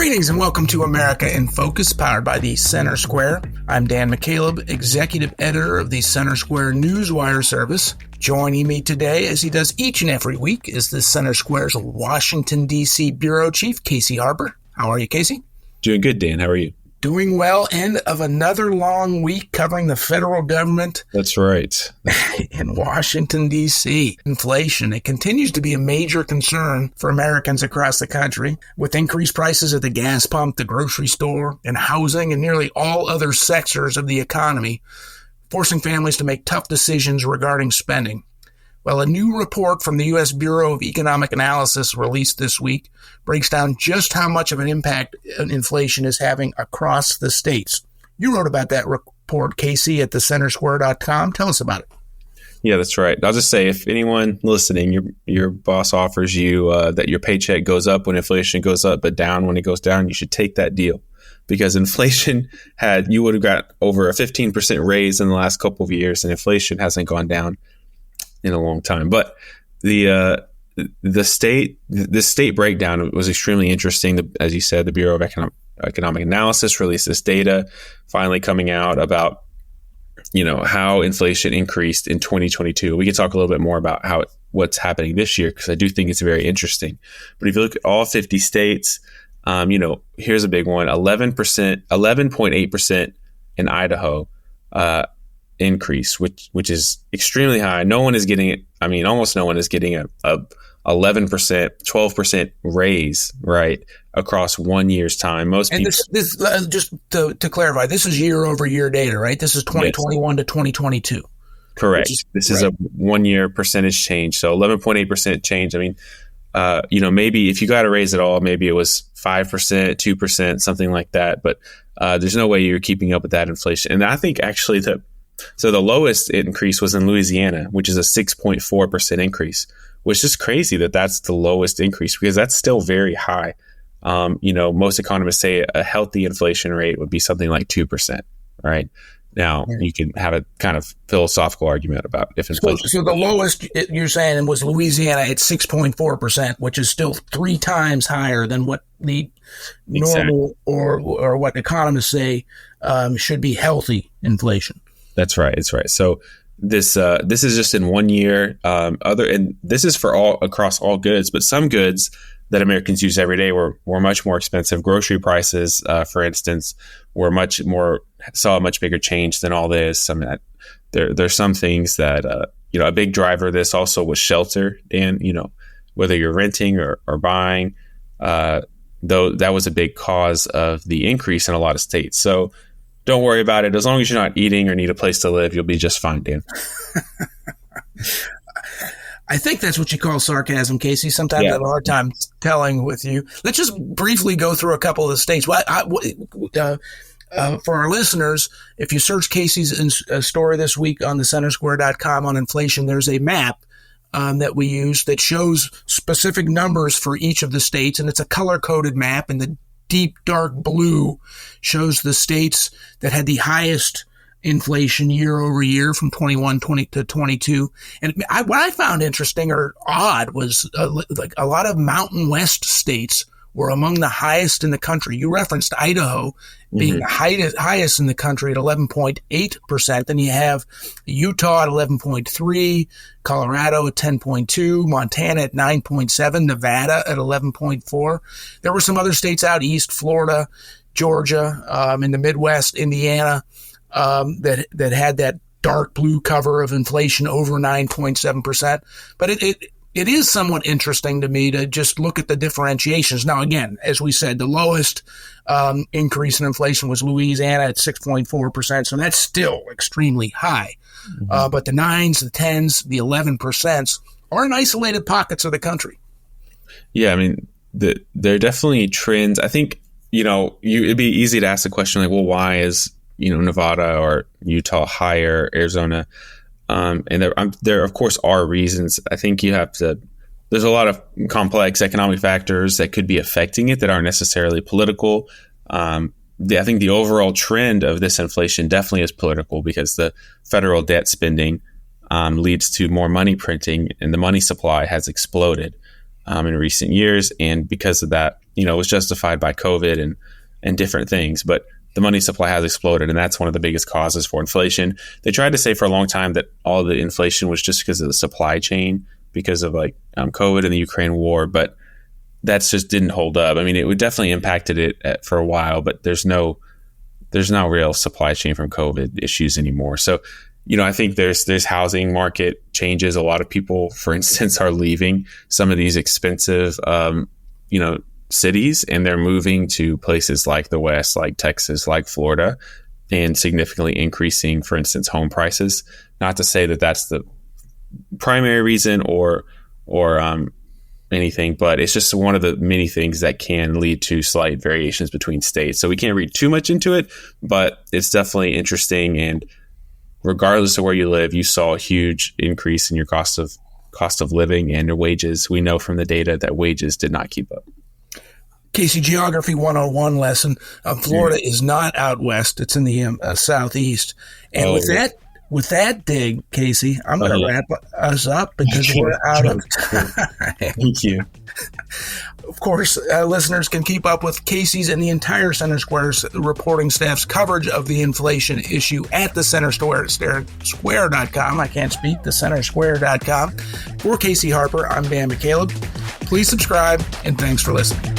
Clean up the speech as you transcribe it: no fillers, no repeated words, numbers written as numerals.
Greetings and welcome to America in Focus, powered by the Center Square. I'm Dan McCaleb, executive editor of the Center Square Newswire service. Joining me today, as he does each and every week, is the Center Square's Washington, D.C. bureau chief, Casey Harper. How are you, Casey? Doing good, Dan. How are you? Doing well. End of another long week covering the federal government. That's right. In Washington, D.C. Inflation. It continues to be a major concern for Americans across the country, with increased prices at the gas pump, the grocery store, and housing, and nearly all other sectors of the economy, forcing families to make tough decisions regarding spending. Well, a new report from the U.S. Bureau of Economic Analysis released this week breaks down just how much of an impact inflation is having across the states. You wrote about that report, Casey, at thecentersquare.com. Tell us about it. Yeah, that's right. I'll just say, if anyone listening, your boss offers you that your paycheck goes up when inflation goes up, but down when it goes down, you should take that deal. Because inflation you would have got over a 15% raise in the last couple of years, and inflation hasn't gone down in a long time. But the state breakdown was extremely interesting. As you said, the Bureau of Economic Analysis released this data finally coming out about, how inflation increased in 2022. We can talk a little bit more about what's happening this year, because I do think it's very interesting. But if you look at all 50 states, here's a big one: 11.8% in Idaho increase, which is extremely high. No one is getting it. I mean, almost no one is getting a 11%, 12% raise, right, across 1 year's time. Most people. And this just to clarify, this is year over year data, right? This is 2021 to 2022. Correct. This is a 1 year percentage change. So 11.8% change. I mean, maybe if you got a raise at all, maybe it was 5%, 2%, something like that. But there's no way you're keeping up with that inflation. And I think actually the lowest increase was in Louisiana, which is a 6.4% increase, which is crazy that that's the lowest increase, because that's still very high. Most economists say a healthy inflation rate would be something like 2%, right? Now, you can have a kind of philosophical argument about if inflation. So the lowest you're saying was Louisiana at 6.4%, which is still 3 times higher than what the normal or what economists say should be healthy inflation. That's right. It's right. So this is just in 1 year. And this is for all across all goods, but some goods that Americans use every day were much more expensive. Grocery prices, for instance, saw a much bigger change than all this. I mean, there's some things that a big driver of this also was shelter, and whether you're renting or buying, though that was a big cause of the increase in a lot of states. So don't worry about it. As long as you're not eating or need a place to live, you'll be just fine, Dan. I think that's what you call sarcasm, Casey. Sometimes I have a hard time telling with you. Let's just briefly go through a couple of the states. For our listeners, if you search Casey's story this week on thecentersquare.com on inflation, there's a map that we use that shows specific numbers for each of the states, and it's a color-coded map, and the deep dark blue shows the states that had the highest inflation year over year from 21 to 22. And what I found interesting or odd was like a lot of Mountain West states were among the highest in the country. You referenced Idaho being the highest in the country at 11.8%. Then you have Utah at 11.3%, Colorado at 10.2%, Montana at 9.7%, Nevada at 11.4%. There were some other states out east, Florida, Georgia, in the Midwest, Indiana, that had that dark blue cover of inflation over 9.7%. But it is somewhat interesting to me to just look at the differentiations. Now, again, as we said, the lowest increase in inflation was Louisiana at 6.4%. So that's still extremely high. But the 9s, the 10s, the 11% are in isolated pockets of the country. Yeah, I mean, there are definitely trends. I think, it'd be easy to ask the question like, well, why is, Nevada or Utah higher, Arizona? And there, of course, are reasons. I think there's a lot of complex economic factors that could be affecting it that aren't necessarily political. I think the overall trend of this inflation definitely is political, because the federal debt spending leads to more money printing, and the money supply has exploded in recent years. And because of that, was justified by COVID and different things. But the money supply has exploded, and that's one of the biggest causes for inflation. They tried to say for a long time that all the inflation was just because of the supply chain, because of COVID and the Ukraine war, but that's just didn't hold up. I mean, it would definitely impacted it for a while, but there's no real supply chain from COVID issues anymore. So, I think there's housing market changes. A lot of people, for instance, are leaving some of these expensive, cities, and they're moving to places like the West, like Texas, like Florida, and significantly increasing, for instance, home prices. Not to say that that's the primary reason or anything, but it's just one of the many things that can lead to slight variations between states. So we can't read too much into it, but it's definitely interesting. And regardless of where you live, you saw a huge increase in your cost of living and your wages. We know from the data that wages did not keep up. Casey, Geography 101 lesson. Florida is not out west. It's in the southeast. And with that dig, Casey, I'm going to wrap us up because we're out of time. Thank you. Of course, listeners can keep up with Casey's and the entire Center Square's reporting staff's coverage of the inflation issue at the Square.com. I can't speak, the Square.com. For Casey Harper, I'm Dan McCaleb. Please subscribe, and thanks for listening.